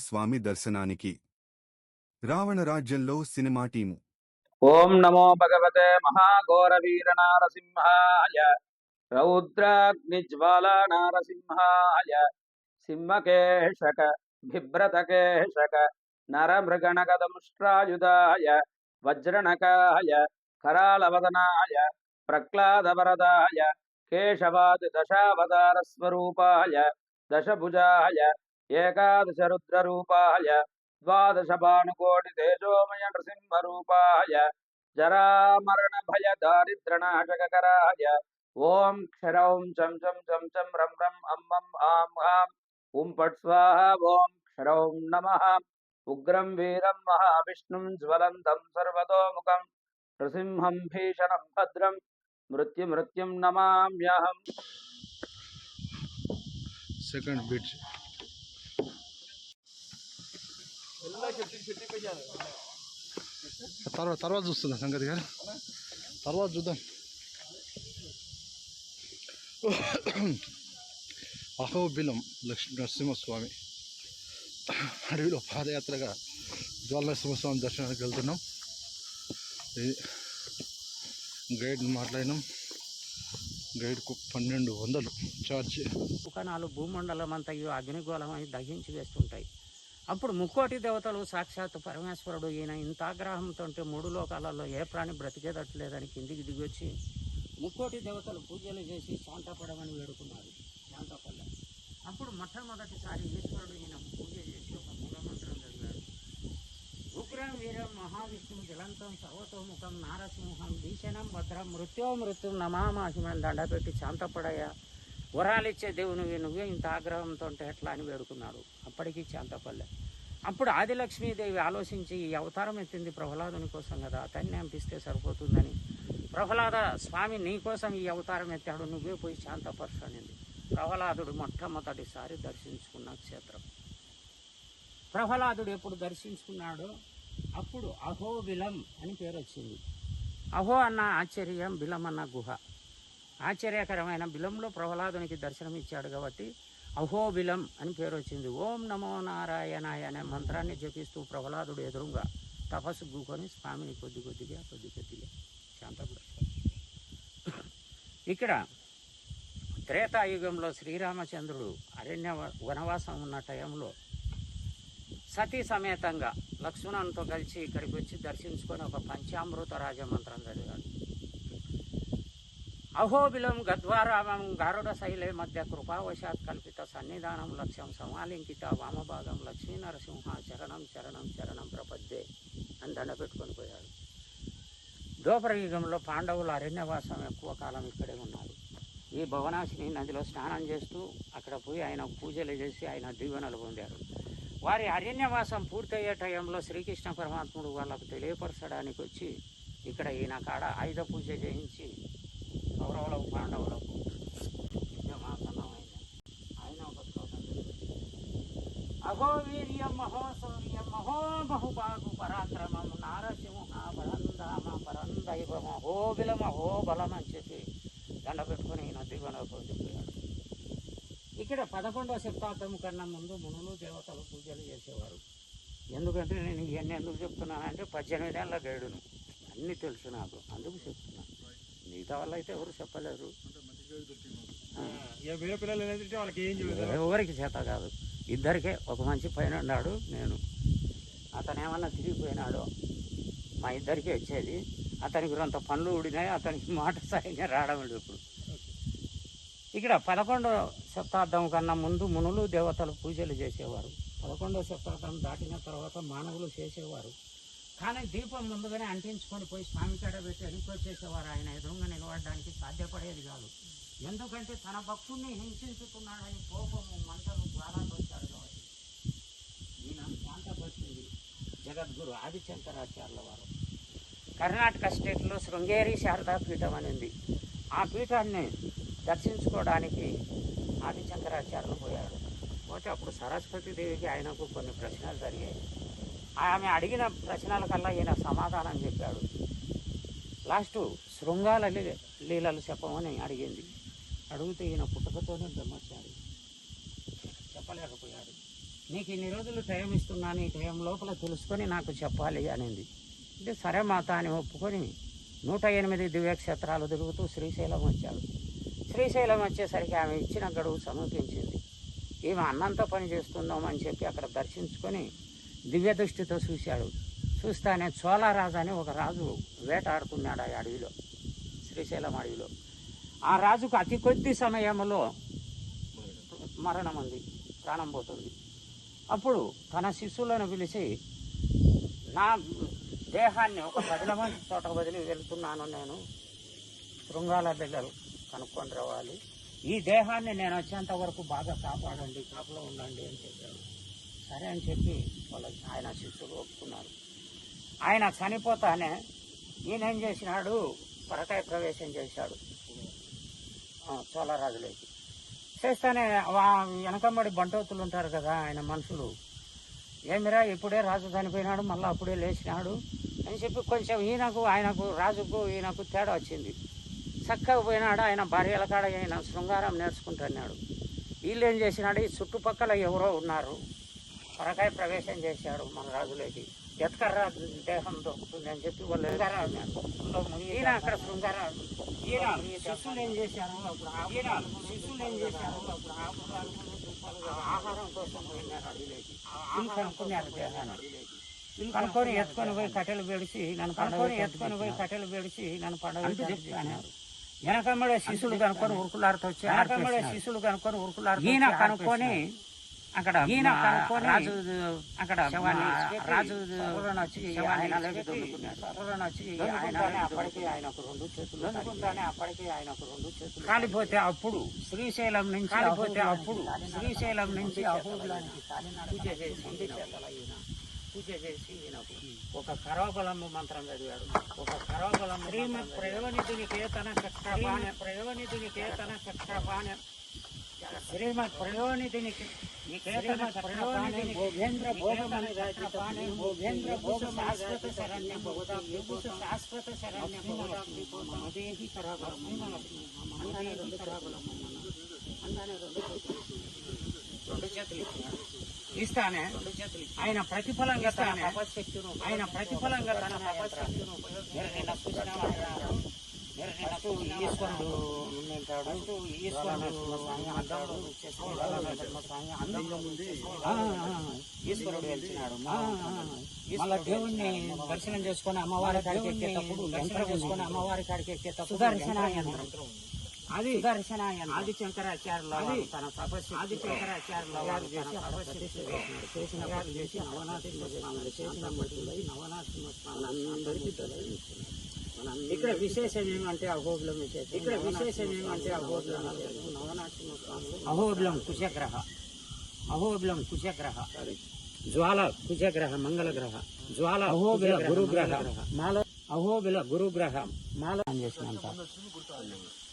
స్వామి దర్శనానికి రావణ రాజ్యంలో cinema team. ఓం నమో భగవతే మహాఘోరవీర నారసింహాయ రౌద్రాగ్నిజ్వాల నారసింహాయ సింహకేశక బిభ్రతకేశక నరమృగణగదముష్ట్రాయుధాయ వజ్రణకాయ కరాళవదనాయ ప్రహ్లాదవరదాయ కేశవాది దశావతారస్వరూపాయ దశభుజాయ ఏకాదశరుద్రరూపాయ ద్వాదశ భానుకోటి తేజోమయ నృసింహరూపాయ జరామరణ భయ దారిద్రనాశకరాయ ఓం క్షరౌం చం చం చం చం రం రం అం అం ఆం ఆం ఓం పట్ స్వాహ ఓం క్షరౌం నమః ఉగ్రం వీరం మహావిష్ణుం జ్వలంతం సర్వతోముఖం నృసింహం భీషణం భద్రం మృత్యుం నమామ్యహం. సెకండ్ బిట్ తర్వాత చూస్తున్నా సంగతి గారు, తర్వాత చూద్దాం. అహోబిలం లక్ష్మీ నరసింహస్వామి అడవిలో పాదయాత్రగా జ్వాల నరసింహస్వామి దర్శనానికి వెళ్తున్నాం. గైడ్ మాట్లాడినాం. గైడ్కు 1200 ఛార్జ్. దుకాణాలు భూమండలం అంతయు అగ్నిగోళమై దహించి వేస్తుంటాయి. అప్పుడు ముక్కోటి దేవతలు సాక్షాత్ పరమేశ్వరుడు ఈయన ఇంత ఆగ్రహంతో 3 లోకాలలో ఏ ప్రాణి బ్రతికేదట్లేదని కిందికి దిగొచ్చి ముక్కోటి దేవతలు పూజలు చేసి శాంతపడమని వేడుకున్నారు. శాంతపల్ల అప్పుడు మొట్టమొదటిసారి ఈశ్వరుడు ఈయన పూజ చేసి ఒక మూలమంత్రం చదివాడు. ఉగ్రం వీరం మహావిష్ణువు జలంతం సర్వతోముఖం నారసింహం భీషణం భద్రం మృత్యుం నమామాహిమని దండపెట్టి శాంతపడయ్యా, వరాలిచ్చే దేవుని నువ్వే ఇంత ఆగ్రహంతో ఎట్లా అని వేడుకున్నాడు. అప్పటికీ శాంతపల్లె. అప్పుడు ఆదిలక్ష్మీదేవి ఆలోచించి ఈ అవతారం ఎత్తింది ప్రహ్లాదుని కోసం కదా, అతన్ని పంపిస్తే సరిపోతుందని, ప్రహ్లాద స్వామి నీ కోసం ఈ అవతారం ఎత్తాడు, నువ్వే పోయి శాంతపరచు అనింది. ప్రహ్లాదుడు మొట్టమొదటిసారి దర్శించుకున్న క్షేత్రం. ప్రహ్లాదుడు ఎప్పుడు దర్శించుకున్నాడో అప్పుడు అహోబిలం అని పేరు వచ్చింది. అహో అన్న ఆశ్చర్యం, బిలం అన్న గుహ. ఆశ్చర్యకరమైన బిలంలో ప్రహ్లాదునికి దర్శనమిచ్చాడు కాబట్టి అహోబిలం అని పేరు వచ్చింది. ఓం నమో నారాయణాయ అనే మంత్రాన్ని జపిస్తూ ప్రహ్లాదుడు ఎదురుగా తపస్సు కూకొని స్వామిని కొద్దిగా శాంతపరుస్తాడు. ఇక్కడ త్రేతాయుగంలో శ్రీరామచంద్రుడు అరణ్య వనవాసం ఉన్న టైంలో సతీ సమేతంగా లక్ష్మణునితో కలిసి ఇక్కడికి వచ్చి దర్శించుకొని ఒక పంచామృత రాజమంత్రం చదివాడు. అహోబిలం గద్వారామం గారుడ శైలే మధ్య కృపావశాత్ కల్పిత సన్నిధానం లక్ష్యం సమాలింకిత వామభాగం లక్ష్మీ నరసింహ చరణం చరణం చరణం ప్రపద్దే అని దండ పెట్టుకొని పోయాడు. ద్వాపరయుగంలో పాండవులు అరణ్యవాసం ఎక్కువ కాలం ఇక్కడే ఉన్నారు. ఈ భవనాశిని నదిలో స్నానం చేస్తూ అక్కడ పోయి ఆయన పూజలు చేసి ఆయన దీవెనలు పొందారు. వారి అరణ్యవాసం పూర్తయ్యే టైంలో శ్రీకృష్ణ పరమాత్ముడు వాళ్ళకు తెలియపరచడానికి వచ్చి ఇక్కడ ఈయన కాడ ఆయుధ పూజ చేయించి కౌరవులకు పాండవులకు యుద్ధమాసన్నమైంది. ఆయన ఒక శ్లోకం అహోవీర్యం మహోశౌర్యం మహోబహుబాగు పరాక్రమం నారసింహ పరంధామ పరందైవం అహోబిలం అహోబలం అని చెప్పి దండ పెట్టుకుని ఈయన దిగువన పొందిపోయాడు. ఇక్కడ 11వ శతాబ్దం కన్నా ముందు మునులు దేవతలు పూజలు చేసేవారు. ఎందుకంటే నేను ఇవన్నీ ఎందుకు చెప్తున్నానంటే 18 ఏళ్ళ గైడును, అన్నీ తెలుసు నాకు, అందుకు చెప్తున్నాను. మిగతా వాళ్ళు అయితే ఎవరు చెప్పలేరు, ఎవరికి చేత కాదు. ఇద్దరికే ఒక మంచి పైన ఉన్నాడు, నేను. అతను ఏమన్నా తిరిగిపోయినాడో మా ఇద్దరికీ వచ్చేది. అతనికి అంత పనులు ఊడినాయి, అతనికి మాట సాయంగా రావడం లేదు. ఇప్పుడు ఇక్కడ 11వ శతాబ్దం కన్నా ముందు మునులు దేవతలు పూజలు చేసేవారు. 11వ శతాబ్దం దాటిన తర్వాత మానవులు చేసేవారు. కానీ దీపం ముందుగానే అంటించుకొని పోయి స్వామి కాడ పెట్టి వెళ్ళిపోచేసేవారు. ఆయన ఎదురుగా నిలబడడానికి సాధ్యపడేది కాదు. ఎందుకంటే తన భక్తుడిని హింసించుతున్నాడని కోపము మంటలు జ్వాలాలు వచ్చాడు కాబట్టి ఈయన శాంతపరిచింది జగద్గురు ఆదిశంకరాచార్యుల వారు. కర్ణాటక స్టేట్లో శృంగేరి శారదా పీఠం అనేది, ఆ పీఠాన్ని దర్శించుకోవడానికి ఆదిశంకరాచార్యులు పోయాడు. పోతే అప్పుడు సరస్వతీదేవికి ఆయనకు కొన్ని ప్రశ్నలు జరిగాయి. ఆమె అడిగిన ప్రశ్నలకల్లా ఈయన సమాధానం చెప్పాడు. లాస్ట్ శృంగాల లీలలు చెప్పమని అడిగింది. అడిగితే ఈయన పుట్టకతోనే బ్రహ్మచారి, చెప్పలేకపోయాడు. నీకు ఇన్ని రోజులు టైం ఇస్తున్నాను, ఈ టైం లోపల తెలుసుకొని నాకు చెప్పాలి అనింది. అంటే సరే మాత అని ఒప్పుకొని 108 దివ్యక్షేత్రాలు తిరుగుతూ శ్రీశైలం వచ్చాడు. శ్రీశైలం వచ్చేసరికి ఆమె ఇచ్చిన గడువు సమీపించింది. ఈమె అన్నంత పని చేస్తుందాం అని చెప్పి అక్కడ దర్శించుకొని దివ్య దృష్టితో చూశాడు. చూస్తానే చోళరాజు అని ఒక రాజు వేటాడుతున్నాడు ఆ అడవిలో, శ్రీశైలం అడవిలో. ఆ రాజుకు అతి కొద్ది సమయంలో మరణం ఉంది, ప్రాణం పోతుంది. అప్పుడు తన శిష్యులను పిలిచి, నా దేహాన్ని ఒక 10 మంది చోట వదిలి వెళ్తున్నాను, నేను శృంగాల దగ్గర కనుక్కొని రావాలి, ఈ దేహాన్ని నేను వచ్చేంత వరకు బాగా కాపాడండి, కాపులో ఉండండి అని చెప్పాడు. సరే అని చెప్పి ఆయన శిష్యులు ఒప్పుకున్నారు. ఆయన చనిపోతానే ఈయన ఏం చేసినాడు, పరకాయ ప్రవేశం చేశాడు చోళరాజులోకి. చేస్తానే వెనకమ్మడి బంటోతులు ఉంటారు కదా ఆయన మనుషులు, ఏమిరా ఇప్పుడే రాజు చనిపోయినాడు మళ్ళీ అప్పుడే లేచినాడు అని చెప్పి కొంచెం ఆయనకు రాజుకు ఈయనకు తేడా వచ్చింది. చక్కగా పోయినాడు, ఆయన భార్యల కాడ ఆయన శృంగారం నేర్చుకుంటున్నాడు. వీళ్ళు ఏం చేసినాడు, ఈ చుట్టుపక్కల ఎవరో ఉన్నారు, పరకాయ ప్రవేశం చేశాడు మన రాజులోకి, ఎత్కర్రా దేహం దొరుకుతుంది అని చెప్పి వాళ్ళు ఈయన అక్కడ శృంగారం. ఈయన శిష్యులు ఏం చేశారు, ఆహారం కోసం పోయినారు అడవిలోకి. వీళ్ళు కనుక్కున్నారు దేహాన్ని. కనుక్కొని ఎత్తుకొని పోయి కట్టెలు పెడిచి నన్ను పండుగ చెప్తున్నారు. వెనకమ్మడే శిష్యులు కనుక్కొని ఉరుకులాడుతూ వచ్చి ఈయన కనుక్కొని అక్కడ రాజు అప్పటికి ఆయనకు 2 చేతులు కాలిపోతే అప్పుడు శ్రీశైలం నుంచి పూజ చేసి ఈయనకు ఒక కరవబలము మంత్రం చదివాడు. శ్రీమత్ ప్రయోనిధి నికేతన చక్రపాణ శ్రీమత్ ప్రయోనిధి నికేతన భోగేంద్ర భోగమని శాశ్వత శరణ్య మదేహి కరాబలం రెండు చేతులు ఇస్తానే. ఆయన ప్రతిఫలంగా తన తపశక్తిను ఈశ్వరుడు వెళ్తున్నాడు. మళ్ళా దేవుణ్ణి దర్శనం చేసుకుని అమ్మవారి కాడికి ఎక్కేటప్పుడు సుదర్శన యంత్రం అది ఆది శంకరాచార్యులు తన తపస్సు చేసి ఇక్కడ విశేషం ఏమంటే అహోబిలం కుశగ్రహ జ్వాల కుశగ్రహ మంగళగ్రహ జ్వాల అహోబిల గురుగ్రహ అహోబిల గురుగ్రహ మాల చేసినంత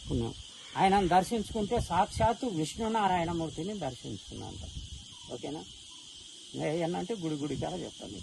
పుణ్యం. ఆయనను దర్శించుకుంటే సాక్షాత్తు విష్ణునారాయణమూర్తిని దర్శించుకున్నంత. ఓకేనా? ఏమన్నంటే గుడి కాడ చెప్తాను.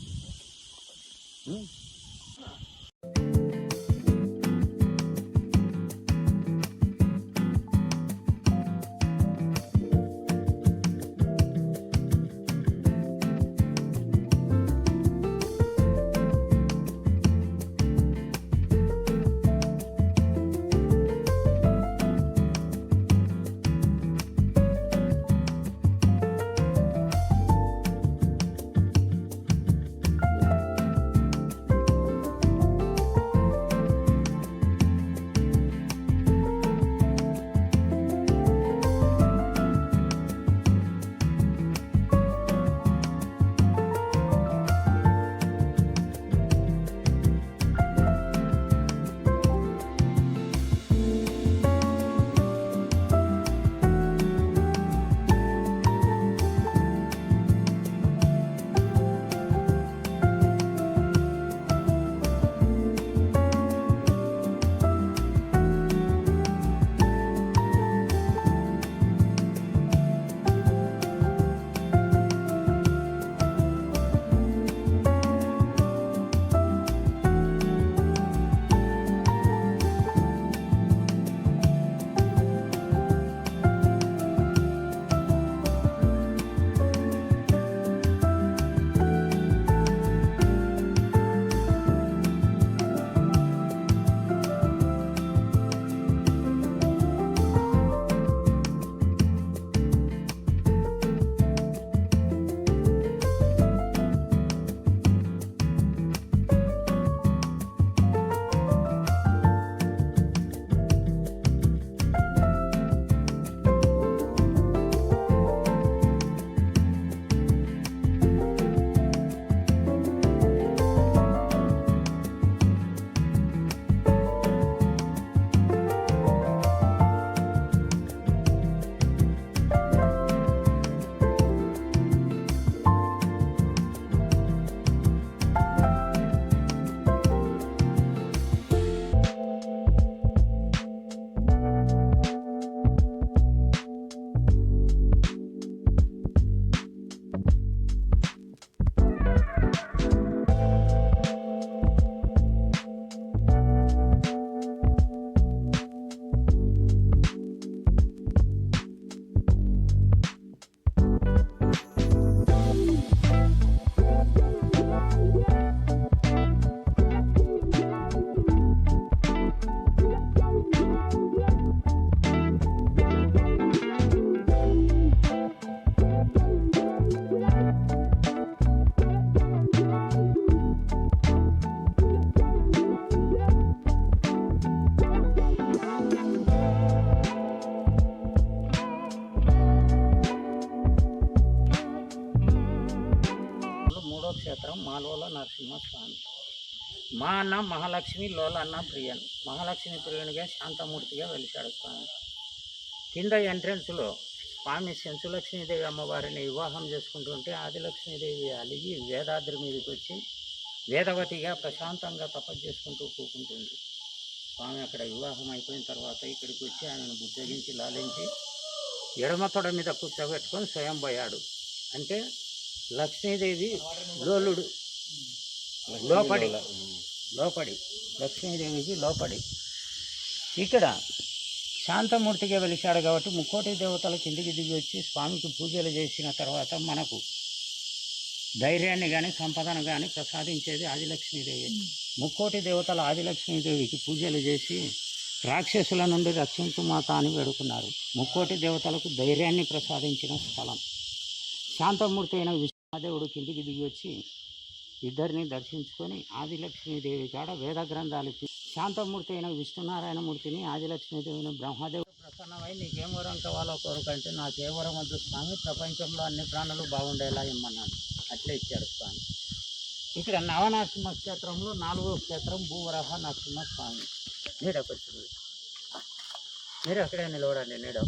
మూడో క్షేత్రం మాలోల నరసింహస్వామి. మా అన్న మహాలక్ష్మి, లోల అన్న ప్రియన్. మహాలక్ష్మి ప్రియునిగా శాంతమూర్తిగా వెలిశాడు స్వామి. కింద ఎంట్రెన్స్లో స్వామి సెంచులక్ష్మీదేవి అమ్మవారిని వివాహం చేసుకుంటుంటే ఆదిలక్ష్మీదేవి అలిగి వేదాద్రి మీదకి వచ్చి వేదవతిగా ప్రశాంతంగా తపస్సు చేసుకుంటూ కూకుంటుంది. స్వామి అక్కడ వివాహం అయిపోయిన తర్వాత ఇక్కడికి వచ్చి ఆయనను బుద్ధగించి లాలించి ఎడమ తొడ మీద కూర్చోబెట్టుకొని స్వయం పోయాడు. అంటే లక్ష్మీదేవి లోలుడు లోపడి లక్ష్మీదేవికి లోపడి ఇక్కడ శాంతమూర్తిగా వెలిశాడు కాబట్టి ముక్కోటి దేవతల కిందికి దిగి వచ్చి స్వామికి పూజలు చేసిన తర్వాత మనకు ధైర్యాన్ని కానీ సంపదను కానీ ప్రసాదించేది ఆదిలక్ష్మీదేవి. ముక్కోటి దేవతల ఆదిలక్ష్మీదేవికి పూజలు చేసి రాక్షసుల నుండి రక్షించు మాత అని వేడుకున్నారు. ముక్కోటి దేవతలకు ధైర్యాన్ని ప్రసాదించిన స్థలం. శాంతమూర్తి అయిన విష్ణుదేవుడు కిందికి దిగి వచ్చి ఇద్దరిని దర్శించుకొని ఆదిలక్ష్మీదేవి కాడ వేద గ్రంథాలు శాంతమూర్తి అయిన విష్ణునారాయణమూర్తిని ఆదిలక్ష్మీదేవిని బ్రహ్మదేవుడు ప్రసన్నమై నీకేం వరం కావాలో కోరుకంటే నాకే వరం వద్దు స్వామి, ప్రపంచంలో అన్ని ప్రాణులు బాగుండేలా ఇమ్మన్నాడు. అట్లే ఇచ్చాడు స్వామి. ఇక్కడ నవనరసింహ క్షేత్రంలో 4వ క్షేత్రం భూవరాహ నరసింహస్వామి. నీడకొచ్చింది, మీరు అక్కడే నిలవడండి. నీడ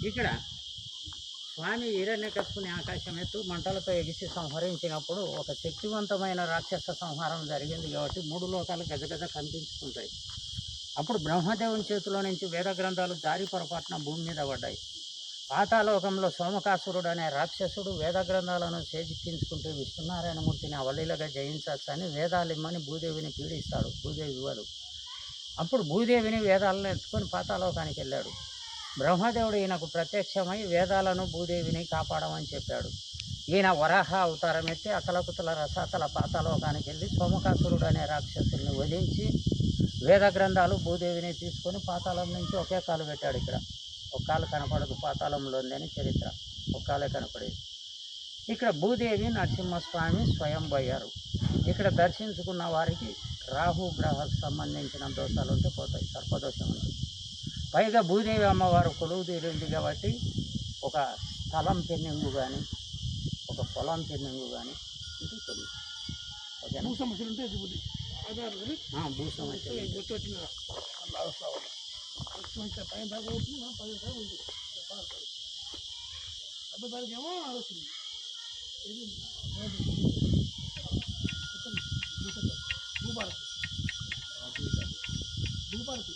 ఇక్కడ స్వామి హిరణ్యకశిపుని ఆకాశం ఎత్తు మంటలతో ఎగిసి సంహరించినప్పుడు ఒక శక్తివంతమైన రాక్షస సంహారం జరిగింది కాబట్టి 3 లోకాలు గజగజ కనిపించుకుంటాయి. అప్పుడు బ్రహ్మదేవుని చేతిలో నుంచి వేద గ్రంథాలు దారి పొరపాటున భూమి మీద పడ్డాయి. పాతాలోకంలో సోమకాసురుడు అనే రాక్షసుడు వేద గ్రంథాలను చేజిక్కించుకుంటూ విష్ణునారాయణమూర్తిని అవలీలగా జయించచ్చని వేదాలిమ్మని భూదేవిని పీడిస్తాడు. భూదేవి ఇవ్వదు. అప్పుడు భూదేవిని వేదాలను ఎత్తుకొని పాతాలోకానికి వెళ్ళాడు. బ్రహ్మదేవుడు ఈయనకు ప్రత్యక్షమై వేదాలను భూదేవిని కాపాడమని చెప్పాడు. ఈయన వరాహ అవతారం ఎత్తి అతలకుతల రసాతల పాతాలోకానికి వెళ్ళి సోమకాసురుడు అనే రాక్షసుల్ని వధించి వేద గ్రంథాలు భూదేవిని తీసుకొని పాతాళం నుంచి ఒకే కాలు పెట్టాడు. ఇక్కడ ఒక కాలు కనపడదు, పాతాళంలో ఉందని చరిత్ర, ఒక కాలే కనపడేది. ఇక్కడ భూదేవి నరసింహస్వామి స్వయం పోయారు. ఇక్కడ దర్శించుకున్న వారికి రాహు గ్రహాలకు సంబంధించిన దోషాలు ఉంటే పోతాయి, సర్పదోషం ఉంటుంది. పైగా భూదేవి అమ్మవారు కొలువు తీరింది కాబట్టి ఒక స్థలం పెన్నింగు కానీ ఒక పొలం పెన్నింగు కానీ ఇది కొలువు. ఓకేనా? భూ సమస్యలు ఉంటే భూ సమస్యలు పైన దాకా అవుతుంది, 10 దాకా ఉంటుంది. ఏమో ఆలోచింది భూభారతి